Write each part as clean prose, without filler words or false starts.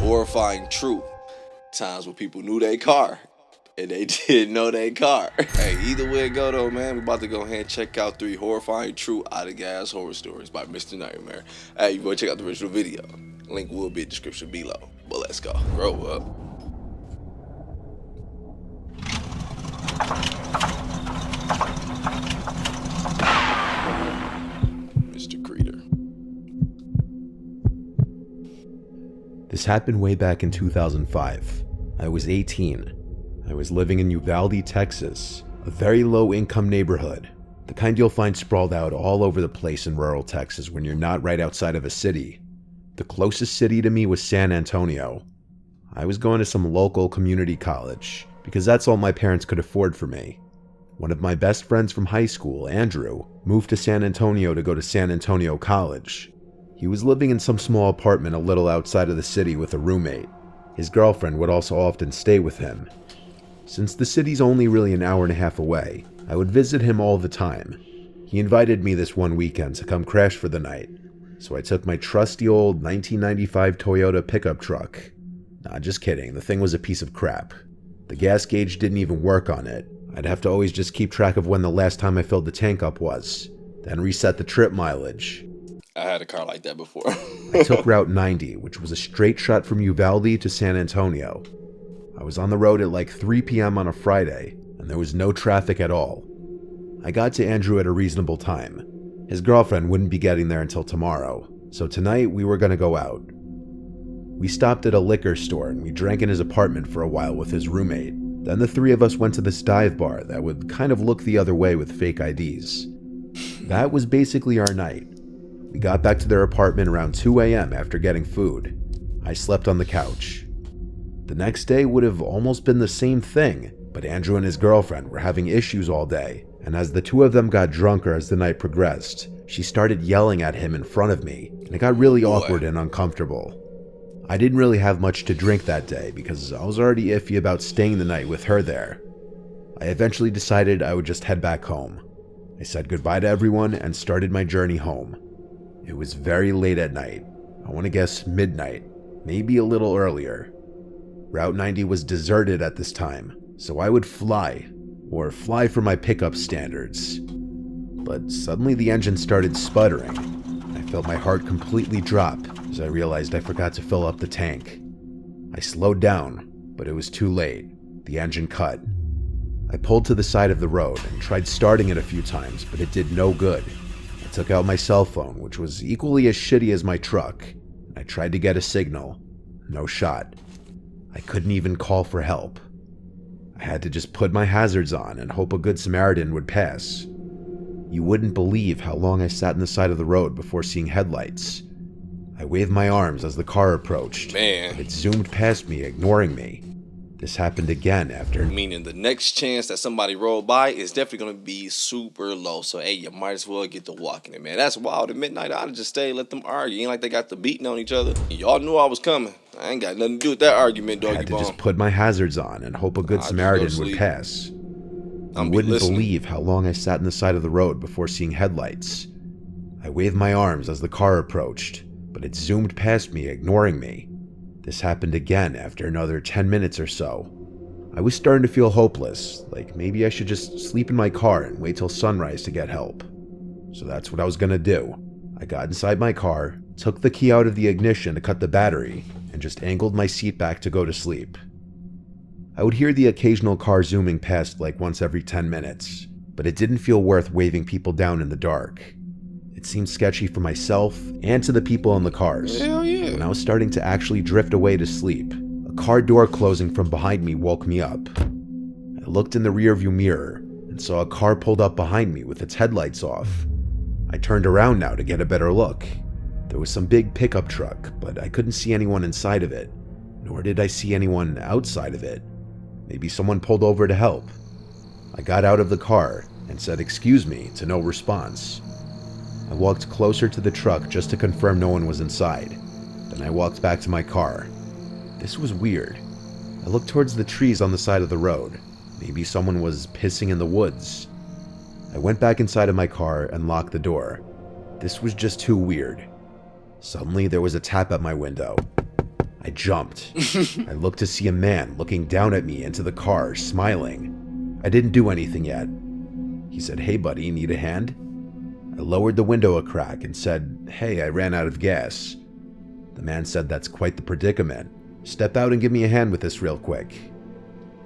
horrifying truth. Times when people knew their car and they didn't know their car. Hey, either way it go though, man, we about to go ahead and check out 3 horrifying true out of gas horror stories by Mr. Nightmare. Hey, you want to check out the original video? Link will be in the description below. But let's go. Grow up. Mr. Creeder. This happened way back in 2005. I was 18. I was living in Uvalde, Texas, a very low-income neighborhood, the kind you'll find sprawled out all over the place in rural Texas when you're not right outside of a city. The closest city to me was San Antonio. I was going to some local community college, because that's all my parents could afford for me. One of my best friends from high school, Andrew, moved to San Antonio to go to San Antonio College. He was living in some small apartment a little outside of the city with a roommate. His girlfriend would also often stay with him. Since the city's only really an hour and a half away, I would visit him all the time. He invited me this one weekend to come crash for the night, so I took my trusty old 1995 Toyota pickup truck. Nah, just kidding, the thing was a piece of crap. The gas gauge didn't even work on it. I'd have to always just keep track of when the last time I filled the tank up was, then reset the trip mileage. I had a car like that before. I took Route 90, which was a straight shot from Uvalde to San Antonio. I was on the road at like 3 p.m. on a Friday, and there was no traffic at all. I got to Andrew at a reasonable time. His girlfriend wouldn't be getting there until tomorrow, so tonight we were gonna go out. We stopped at a liquor store and we drank in his apartment for a while with his roommate. Then the 3 of us went to this dive bar that would kind of look the other way with fake IDs. That was basically our night. We got back to their apartment around 2 a.m. after getting food. I slept on the couch. The next day would have almost been the same thing, but Andrew and his girlfriend were having issues all day, and as the 2 of them got drunker as the night progressed, she started yelling at him in front of me, and it got really awkward and uncomfortable. I didn't really have much to drink that day because I was already iffy about staying the night with her there. I eventually decided I would just head back home. I said goodbye to everyone and started my journey home. It was very late at night. I want to guess midnight, maybe a little earlier. Route 90 was deserted at this time, so I would fly for my pickup standards. But suddenly the engine started sputtering. I felt my heart completely drop as I realized I forgot to fill up the tank. I slowed down, but it was too late. The engine cut. I pulled to the side of the road and tried starting it a few times, but it did no good. I took out my cell phone, which was equally as shitty as my truck, and I tried to get a signal. No shot. I couldn't even call for help. I had to just put my hazards on and hope a good Samaritan would pass. You wouldn't believe how long I sat in the side of the road before seeing headlights. I waved my arms as the car approached. Man. It zoomed past me, ignoring me. This happened again after. Meaning the next chance that somebody rolled by is definitely going to be super low. So, hey, you might as well get to walking it, man. That's wild. At midnight, I'd just stay, let them argue. Ain't like they got the beating on each other. Y'all knew I was coming. I ain't got nothing to do with that argument, doggy I had to bone. just put my hazards on and hope a good Samaritan would pass. You wouldn't believe how long I sat in the side of the road before seeing headlights. I waved my arms as the car approached, but it zoomed past me, ignoring me. This happened again after another 10 minutes or so. I was starting to feel hopeless, like maybe I should just sleep in my car and wait till sunrise to get help. So that's what I was gonna do. I got inside my car, took the key out of the ignition to cut the battery, and just angled my seat back to go to sleep. I would hear the occasional car zooming past like once every 10 minutes, but it didn't feel worth waving people down in the dark. It seemed sketchy for myself and to the people in the cars. Hell yeah. When I was starting to actually drift away to sleep, a car door closing from behind me woke me up. I looked in the rearview mirror and saw a car pulled up behind me with its headlights off. I turned around now to get a better look. There was some big pickup truck, but I couldn't see anyone inside of it, nor did I see anyone outside of it. Maybe someone pulled over to help. I got out of the car and said "excuse me" to no response. I walked closer to the truck just to confirm no one was inside. Then I walked back to my car. This was weird. I looked towards the trees on the side of the road. Maybe someone was pissing in the woods. I went back inside of my car and locked the door. This was just too weird. Suddenly there was a tap at my window. I jumped. I looked to see a man looking down at me into the car, smiling. I didn't do anything yet. He said, "Hey buddy, need a hand?" I lowered the window a crack and said, "Hey, I ran out of gas." The man said, "That's quite the predicament. Step out and give me a hand with this real quick."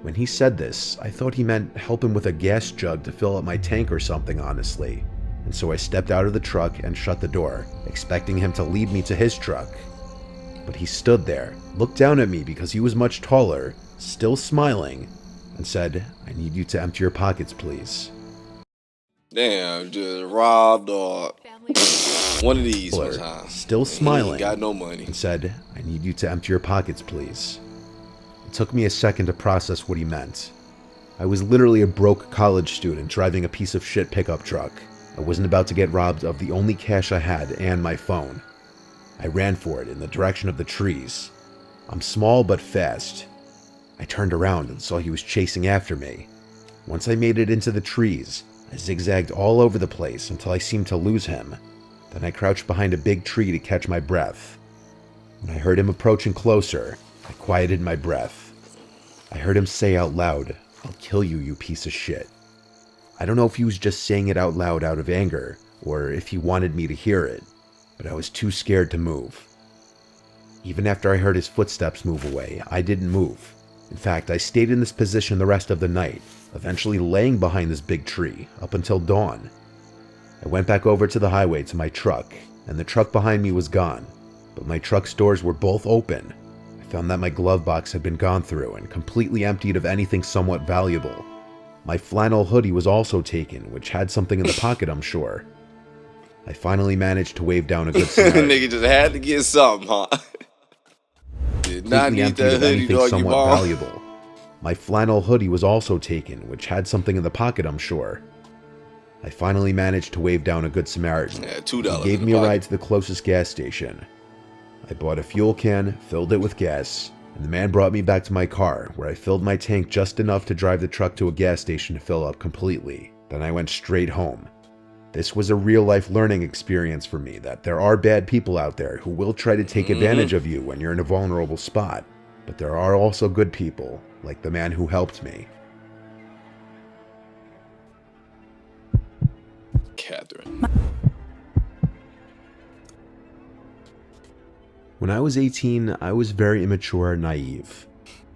When he said this, I thought he meant help him with a gas jug to fill up my tank or something, honestly. And so I stepped out of the truck and shut the door, expecting him to lead me to his truck. But he stood there, looked down at me because he was much taller, still smiling, and said, "I need you to empty your pockets, please." Damn, just robbed or one of these Taller, sometimes. still smiling, He ain't got no money. and said, "I need you to empty your pockets, please." It took me a second to process what he meant. I was literally a broke college student driving a piece of shit pickup truck. I wasn't about to get robbed of the only cash I had and my phone. I ran for it in the direction of the trees. I'm small but fast. I turned around and saw he was chasing after me. Once I made it into the trees, I zigzagged all over the place until I seemed to lose him. Then I crouched behind a big tree to catch my breath. When I heard him approaching closer, I quieted my breath. I heard him say out loud, "I'll kill you, you piece of shit." I don't know if he was just saying it out loud out of anger, or if he wanted me to hear it, but I was too scared to move. Even after I heard his footsteps move away, I didn't move. In fact, I stayed in this position the rest of the night, eventually laying behind this big tree up until dawn. I went back over to the highway to my truck, and the truck behind me was gone, but my truck's doors were both open. I found that my glove box had been gone through and completely emptied of anything somewhat valuable. My flannel hoodie was also taken, which had something in the pocket, I'm sure. I finally managed to wave down a good Samaritan. Nigga just had to get something, huh? Did not Completely need emptied that of hoodie, anything doggy somewhat ball. valuable. My flannel hoodie was also taken, which had something in the pocket, I'm sure. I finally managed to wave down a good Samaritan. Yeah, $2. He gave me a ride to the closest gas station. I bought a fuel can, filled it with gas, and the man brought me back to my car, where I filled my tank just enough to drive the truck to a gas station to fill up completely. Then I went straight home. This was a real-life learning experience for me that there are bad people out there who will try to take advantage of you when you're in a vulnerable spot. But there are also good people, like the man who helped me. Catherine. When I was 18, I was very immature and naive.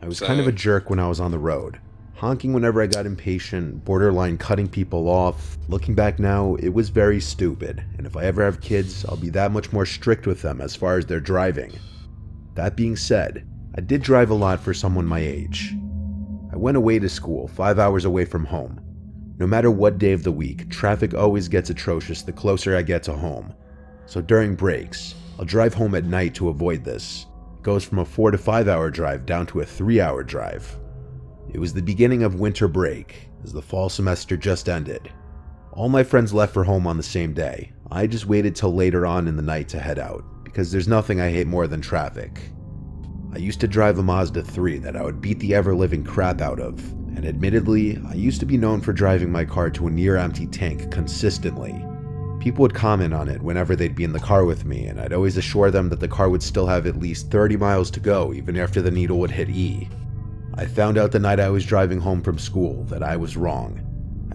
I was kind of a jerk when I was on the road, honking whenever I got impatient, borderline cutting people off. Looking back now, it was very stupid, and if I ever have kids, I'll be that much more strict with them as far as their driving. That being said, I did drive a lot for someone my age. I went away to school 5 hours away from home. No matter what day of the week, traffic always gets atrocious the closer I get to home. So during breaks, I'll drive home at night to avoid this. It goes from a 4 to 5 hour drive down to a 3-hour drive. It was the beginning of winter break, as the fall semester just ended. All my friends left for home on the same day. I just waited till later on in the night to head out, because there's nothing I hate more than traffic. I used to drive a Mazda 3 that I would beat the ever-living crap out of, and admittedly, I used to be known for driving my car to a near-empty tank consistently. People would comment on it whenever they'd be in the car with me, and I'd always assure them that the car would still have at least 30 miles to go even after the needle would hit E. I found out the night I was driving home from school that I was wrong.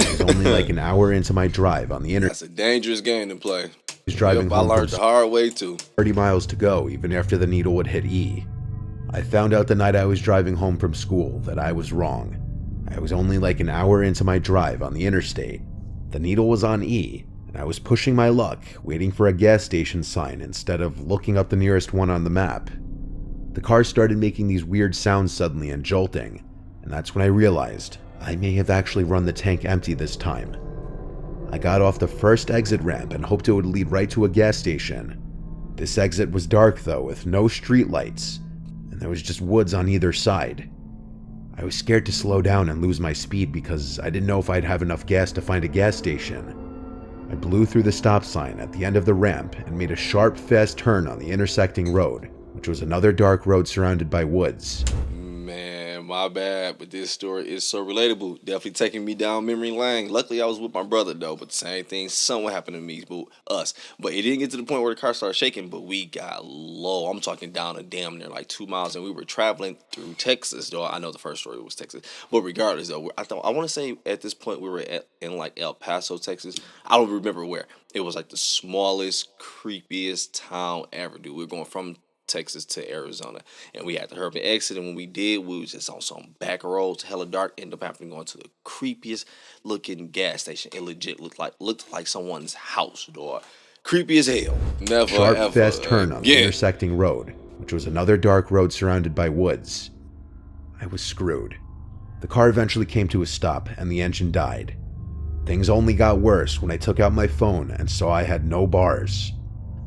I was only like an hour into my drive on the interstate. That's a dangerous game to play. I was driving I home learned from the hard way too. 30 miles to go even after the needle would hit E. I found out the night I was driving home from school that I was wrong. I was only like an hour into my drive on the interstate. The needle was on E, and I was pushing my luck, waiting for a gas station sign instead of looking up the nearest one on the map. The car started making these weird sounds suddenly and jolting, and that's when I realized I may have actually run the tank empty this time. I got off the first exit ramp and hoped it would lead right to a gas station. This exit was dark though, with no street lights, and there was just woods on either side. I was scared to slow down and lose my speed because I didn't know if I'd have enough gas to find a gas station. I blew through the stop sign at the end of the ramp and made a sharp, fast turn on the intersecting road, which was another dark road surrounded by woods. Man, my bad, but this story is so relatable. Definitely taking me down memory lane. Luckily, I was with my brother though, but the same thing, somewhat happened to me, but us. But it didn't get to the point where the car started shaking. But we got low. I'm talking down to damn near like 2 miles, and we were traveling through Texas. Though I know the first story was Texas, but regardless, though, I want to say at this point we were in like El Paso, Texas. I don't remember where. It was like the smallest, creepiest town ever, dude. We were going from Texas to Arizona, and we had the urban exit. And when we did, we was just on some back roads, hella dark. Ended up having to go into the creepiest looking gas station. It legit looked like someone's house, dog. Creepy as hell. Never Sharp, ever fast turn on the again. intersecting road, which was another dark road surrounded by woods. I was screwed. The car eventually came to a stop, and the engine died. Things only got worse when I took out my phone and saw I had no bars.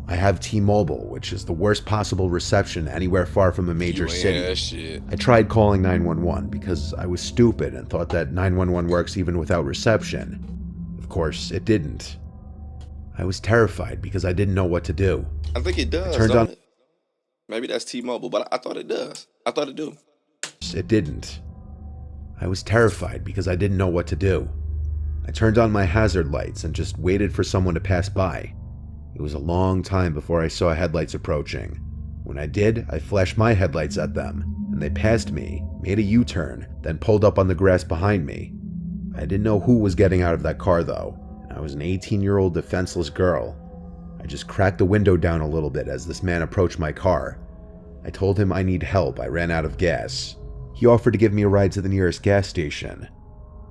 I have T-Mobile, which is the worst possible reception anywhere far from a major city. Shit. I tried calling 911 because I was stupid and thought that 911 works even without reception. Of course, it didn't. I was terrified because I didn't know what to do. I think it does. Turned on. It? Maybe that's T-Mobile, but I thought it does. I thought it do. It didn't. I was terrified because I didn't know what to do. I turned on my hazard lights and just waited for someone to pass by. It was a long time before I saw headlights approaching. When I did, I flashed my headlights at them, and they passed me, made a U-turn, then pulled up on the grass behind me. I didn't know who was getting out of that car though, and I was an 18-year-old defenseless girl. I just cracked the window down a little bit as this man approached my car. I told him I need help, I ran out of gas. He offered to give me a ride to the nearest gas station.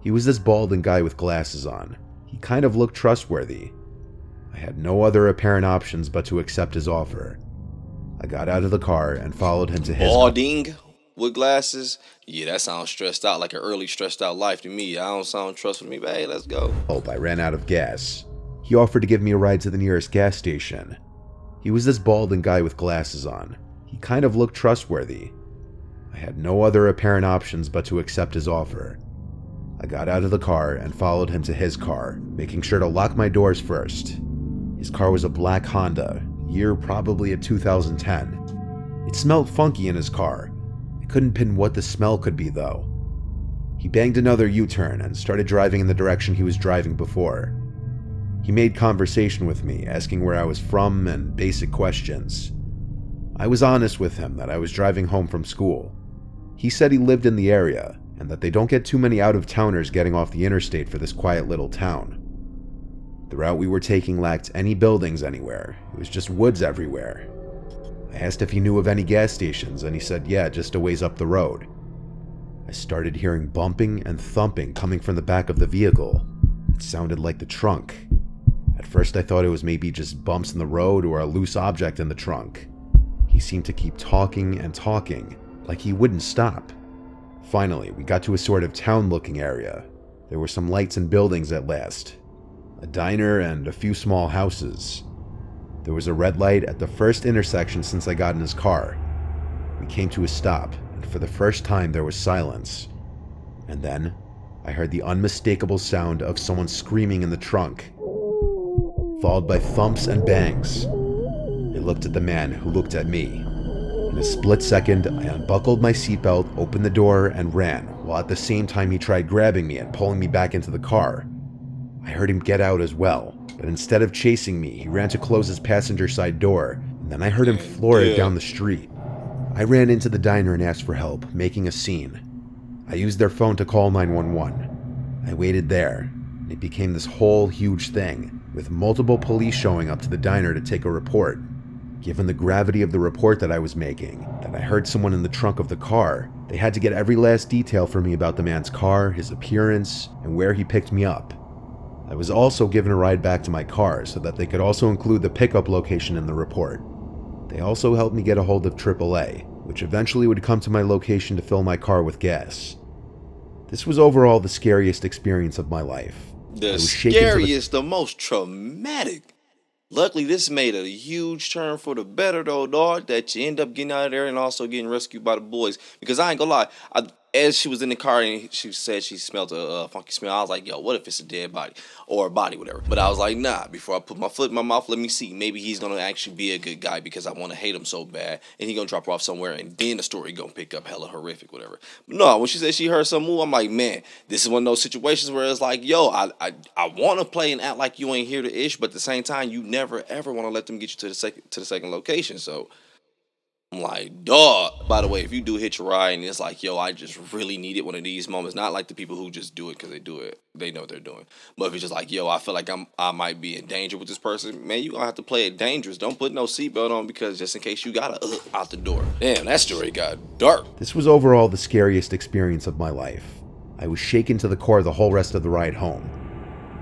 He was this balding guy with glasses on. He kind of looked trustworthy. I had no other apparent options but to accept his offer. I got out of the car and followed him to his Balding with glasses? Yeah, that sounds stressed out, like an early stressed out life to me. I don't sound trustful to me, but hey, let's go. I ran out of gas. He offered to give me a ride to the nearest gas station. He was this balding guy with glasses on. He kind of looked trustworthy. I had no other apparent options but to accept his offer. I got out of the car and followed him to his car, making sure to lock my doors first. His car was a black Honda, year probably a 2010. It smelled funky in his car. I couldn't pin what the smell could be though. He banged another U-turn and started driving in the direction he was driving before. He made conversation with me, asking where I was from and basic questions. I was honest with him that I was driving home from school. He said he lived in the area and that they don't get too many out-of-towners getting off the interstate for this quiet little town. The route we were taking lacked any buildings anywhere. It was just woods everywhere. I asked if he knew of any gas stations, and he said yeah, just a ways up the road. I started hearing bumping and thumping coming from the back of the vehicle. It sounded like the trunk. At first I thought it was maybe just bumps in the road or a loose object in the trunk. He seemed to keep talking and talking, like he wouldn't stop. Finally, we got to a sort of town-looking area. There were some lights and buildings at last. A diner and a few small houses. There was a red light at the first intersection since I got in his car. We came to a stop, and for the first time there was silence. And then, I heard the unmistakable sound of someone screaming in the trunk, followed by thumps and bangs. I looked at the man who looked at me. In a split second, I unbuckled my seatbelt, opened the door, and ran, while at the same time he tried grabbing me and pulling me back into the car. I heard him get out as well, but instead of chasing me, he ran to close his passenger side door, and then I heard him floor it down the street. I ran into the diner and asked for help, making a scene. I used their phone to call 911. I waited there, and it became this whole huge thing, with multiple police showing up to the diner to take a report. Given the gravity of the report that I was making, that I heard someone in the trunk of the car, they had to get every last detail for me about the man's car, his appearance, and where he picked me up. I was also given a ride back to my car so that they could also include the pickup location in the report. They also helped me get a hold of AAA, which eventually would come to my location to fill my car with gas. This was overall the scariest experience of my life. The scariest, the most traumatic. Luckily, this made a huge turn for the better, though, dog, that you end up getting out of there and also getting rescued by the boys. Because I ain't gonna lie, as she was in the car and she said she smelled a funky smell, I was like, yo, what if it's a dead body or a body, whatever. But I was like, nah, before I put my foot in my mouth, let me see. Maybe he's going to actually be a good guy because I want to hate him so bad. And he going to drop her off somewhere and then the story going to pick up hella horrific, whatever. But no, when she said she heard some move, I'm like, man, this is one of those situations where it's like, yo, I want to play and act like you ain't here to ish, but at the same time, you never ever want to let them get you to the second location. So I'm like, dog. By the way, if you do hit your ride and it's like, yo, I just really needed one of these moments, not like the people who just do it because they do it, they know what they're doing. But if it's just like, yo, I feel like I might be in danger with this person, man, you gonna have to play it dangerous. Don't put no seatbelt on because just in case you gotta out the door. Damn, that story got dark. This was overall the scariest experience of my life. I was shaken to the core the whole rest of the ride home.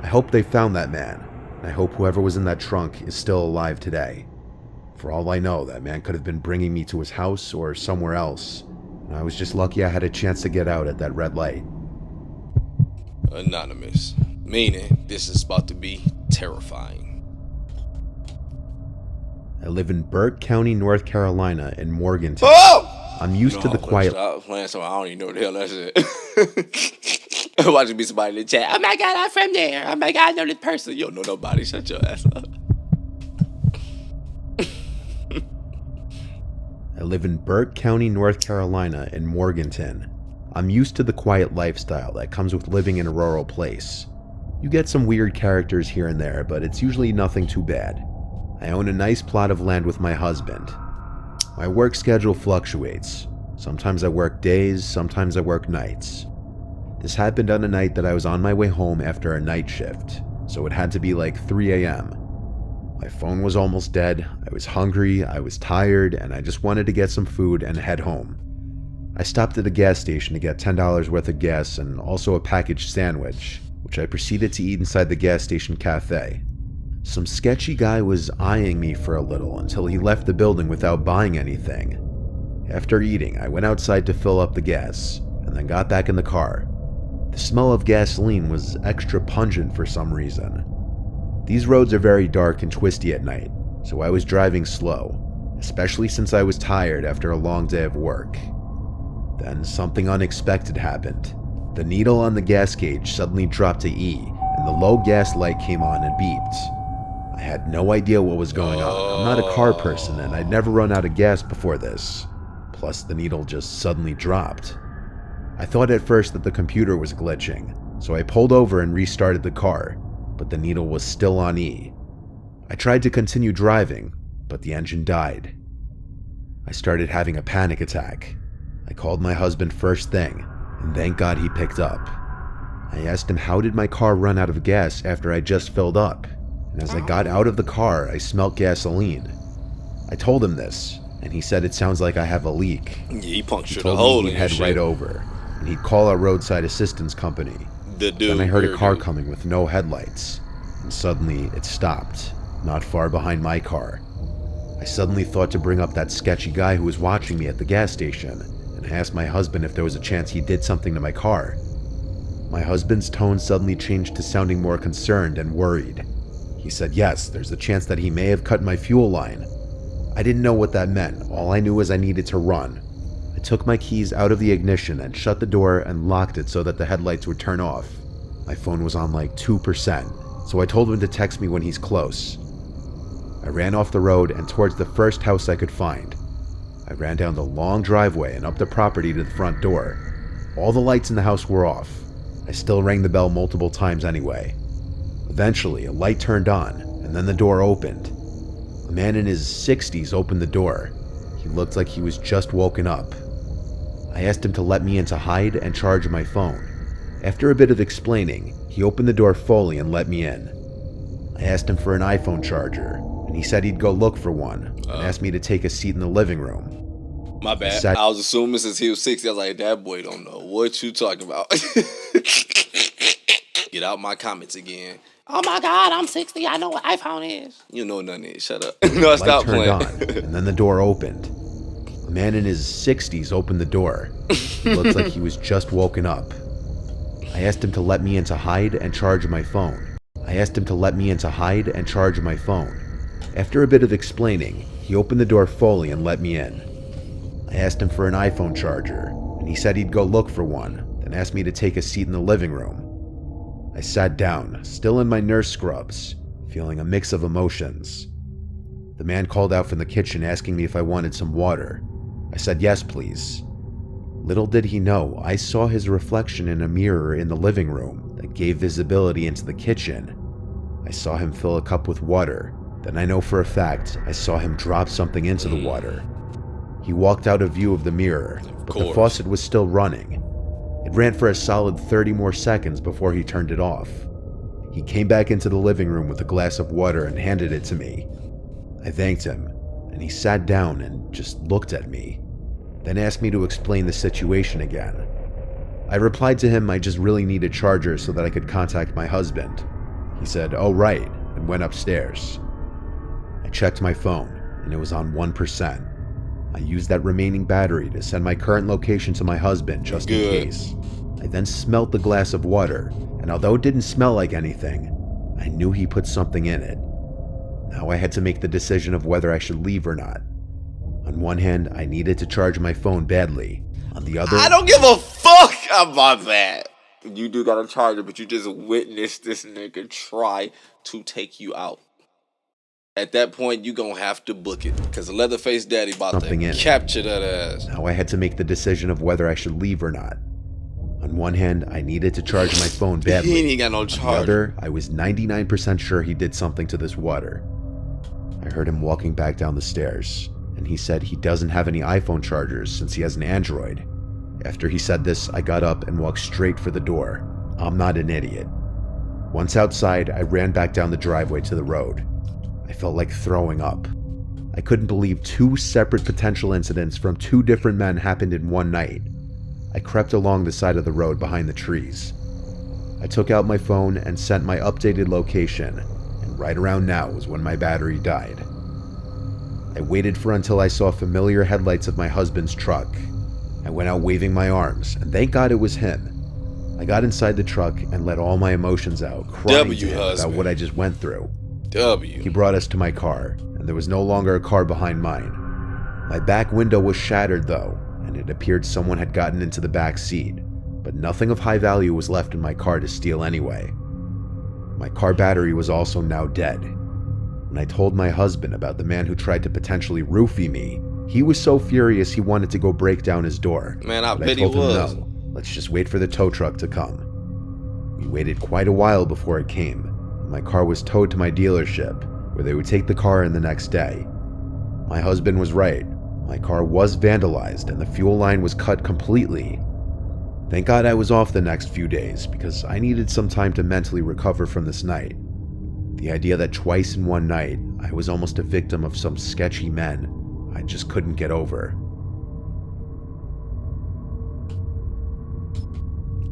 I hope they found that man, and I hope whoever was in that trunk is still alive today. For all I know, that man could have been bringing me to his house or somewhere else, and I was just lucky I had a chance to get out at that red light. Anonymous. Meaning, this is about to be terrifying. I live in Burke County, North Carolina, in Morganton. Oh! I'm used to the quiet... Stop playing something. I don't even know what the hell that is. I'm watching be somebody in the chat. Oh my God, I'm from there. Oh my God, I know this person. You don't know nobody. Shut your ass up. I live in Burke County, North Carolina, in Morganton. I'm used to the quiet lifestyle that comes with living in a rural place. You get some weird characters here and there, but it's usually nothing too bad. I own a nice plot of land with my husband. My work schedule fluctuates. Sometimes I work days, sometimes I work nights. This happened on a night that I was on my way home after a night shift, so it had to be like 3 a.m. My phone was almost dead, I was hungry, I was tired, and I just wanted to get some food and head home. I stopped at a gas station to get $10 worth of gas and also a packaged sandwich, which I proceeded to eat inside the gas station cafe. Some sketchy guy was eyeing me for a little until he left the building without buying anything. After eating, I went outside to fill up the gas, and then got back in the car. The smell of gasoline was extra pungent for some reason. These roads are very dark and twisty at night, so I was driving slow, especially since I was tired after a long day of work. Then something unexpected happened. The needle on the gas gauge suddenly dropped to E, and the low gas light came on and beeped. I had no idea what was going on. I'm not a car person, and I'd never run out of gas before this. Plus, the needle just suddenly dropped. I thought at first that the computer was glitching, so I pulled over and restarted the car, but the needle was still on E. I tried to continue driving, but the engine died. I started having a panic attack. I called my husband first thing, and thank God he picked up. I asked him how did my car run out of gas after I just filled up, and as I got out of the car, I smelled gasoline. I told him this, and he said it sounds like I have a leak. Yeah, he punctured a a told hole me in he'd head your right shit. over, and he'd call our roadside assistance company. Then I heard a car coming with no headlights, and suddenly it stopped, not far behind my car. I suddenly thought to bring up that sketchy guy who was watching me at the gas station, and I asked my husband if there was a chance he did something to my car. My husband's tone suddenly changed to sounding more concerned and worried. He said yes, there's a chance that he may have cut my fuel line. I didn't know what that meant. All I knew was I needed to run. I took my keys out of the ignition and shut the door and locked it so that the headlights would turn off. My phone was on like 2%, so I told him to text me when he's close. I ran off the road and towards the first house I could find. I ran down the long driveway and up the property to the front door. All the lights in the house were off. I still rang the bell multiple times anyway. Eventually, a light turned on, and then the door opened. A man in his 60s opened the door. He looked like he was just woken up. I asked him to let me in to hide and charge my phone. After a bit of explaining, he opened the door fully and let me in. I asked him for an iPhone charger, and he said he'd go look for one, and asked me to take a seat in the living room. My bad. I was assuming since he was 60, I was like, that boy don't know what you talking about. Get out my comments again. Oh my God, I'm 60. I know what iPhone is. You know what nothing is. Shut up. No, stop playing. Light turned on, and then the door opened. A man in his 60s opened the door. He looked like he was just woken up. I asked him to let me in to hide and charge my phone. After a bit of explaining, he opened the door fully and let me in. I asked him for an iPhone charger, and he said he'd go look for one, then asked me to take a seat in the living room. I sat down, still in my nurse scrubs, feeling a mix of emotions. The man called out from the kitchen asking me if I wanted some water. I said yes, please. Little did he know, I saw his reflection in a mirror in the living room that gave visibility into the kitchen. I saw him fill a cup with water. Then I know for a fact I saw him drop something into the water. He walked out of view of the mirror, but the faucet was still running. It ran for a solid 30 more seconds before he turned it off. He came back into the living room with a glass of water and handed it to me. I thanked him, and he sat down and just looked at me, then asked me to explain the situation again. I replied to him I just really need a charger so that I could contact my husband. He said, "Oh right," and went upstairs. I checked my phone, and it was on 1%. I used that remaining battery to send my current location to my husband just in case. I then smelled the glass of water, and although it didn't smell like anything, I knew he put something in it. Now I had to make the decision of whether I should leave or not. On one hand, I needed to charge my phone badly. On the other, I don't give a fuck about that. You do got a charger, but you just witnessed this nigga try to take you out. At that point, you gonna have to book it, because the Leatherface Daddy about something to capture that ass. Now I had to make the decision of whether I should leave or not. On one hand, I needed to charge my phone badly. He ain't got no charger. On the other, I was 99% sure he did something to this water. I heard him walking back down the stairs, and he said he doesn't have any iPhone chargers since he has an Android. After he said this, I got up and walked straight for the door. I'm not an idiot. Once outside, I ran back down the driveway to the road. I felt like throwing up. I couldn't believe 2 separate potential incidents from 2 different men happened in one night. I crept along the side of the road behind the trees. I took out my phone and sent my updated location, and right around now was when my battery died. I waited for until I saw familiar headlights of my husband's truck. I went out waving my arms, and thank God it was him. I got inside the truck and let all my emotions out, crying to him about what I just went through. He brought us to my car, and there was no longer a car behind mine. My back window was shattered though, and it appeared someone had gotten into the back seat, but nothing of high value was left in my car to steal anyway. My car battery was also now dead. When I told my husband about the man who tried to potentially roofie me, he was so furious he wanted to go break down his door. Man, I bet he was. No, let's just wait for the tow truck to come. We waited quite a while before it came. My car was towed to my dealership, where they would take the car in the next day. My husband was right. My car was vandalized and the fuel line was cut completely. Thank God I was off the next few days, because I needed some time to mentally recover from this night. The idea that twice in one night, I was almost a victim of some sketchy men, I just couldn't get over.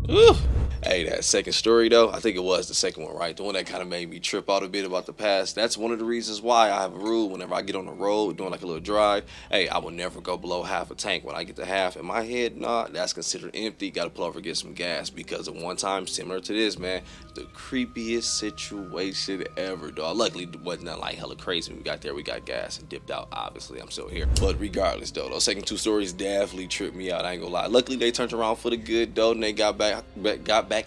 Ooh. Hey, that second story though, I think it was the second one, right? The one that kind of made me trip out a bit about the past. That's one of the reasons why I have a rule whenever I get on the road doing like a little drive. Hey, I will never go below half a tank. When I get to half in my head, nah, that's considered empty. Got to pull over and get some gas, because of one time similar to this, man, the creepiest situation ever, dog. Luckily, it wasn't nothing like hella crazy. When we got there, we got gas and dipped out. Obviously, I'm still here. But regardless, though, those second 2 stories definitely tripped me out. I ain't gonna lie. Luckily, they turned around for the good, though, and they got back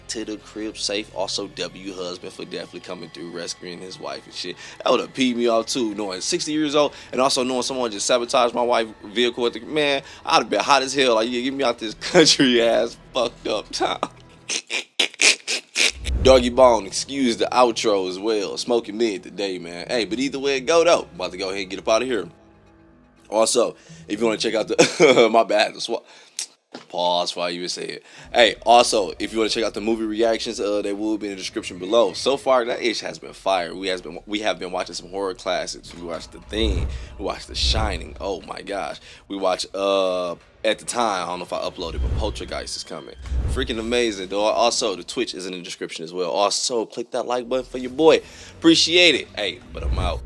to the crib safe. Also, W husband for definitely coming through, rescuing his wife and shit. That would have peed me off too, knowing 60 years old and also knowing someone just sabotaged my wife's vehicle at the, man, I'd have been hot as hell. Like, yeah, get me out this country ass fucked up town. Doggy Bone, excuse the outro as well. Smoking mid today, man. Hey, but either way it go though, about to go ahead and get up out of here. Also, if you want to check out the my bad, pause while you would say it. Hey, also, if you want to check out the movie reactions, they will be in the description below. So far, that ish has been fire. We have been watching some horror classics. We watched The Thing. We watched The Shining. Oh my gosh. We watched at the time, I don't know if I uploaded, but Poltergeist is coming. Freaking amazing, though. Also, the Twitch is in the description as well. Also, click that like button for your boy. Appreciate it. Hey, but I'm out.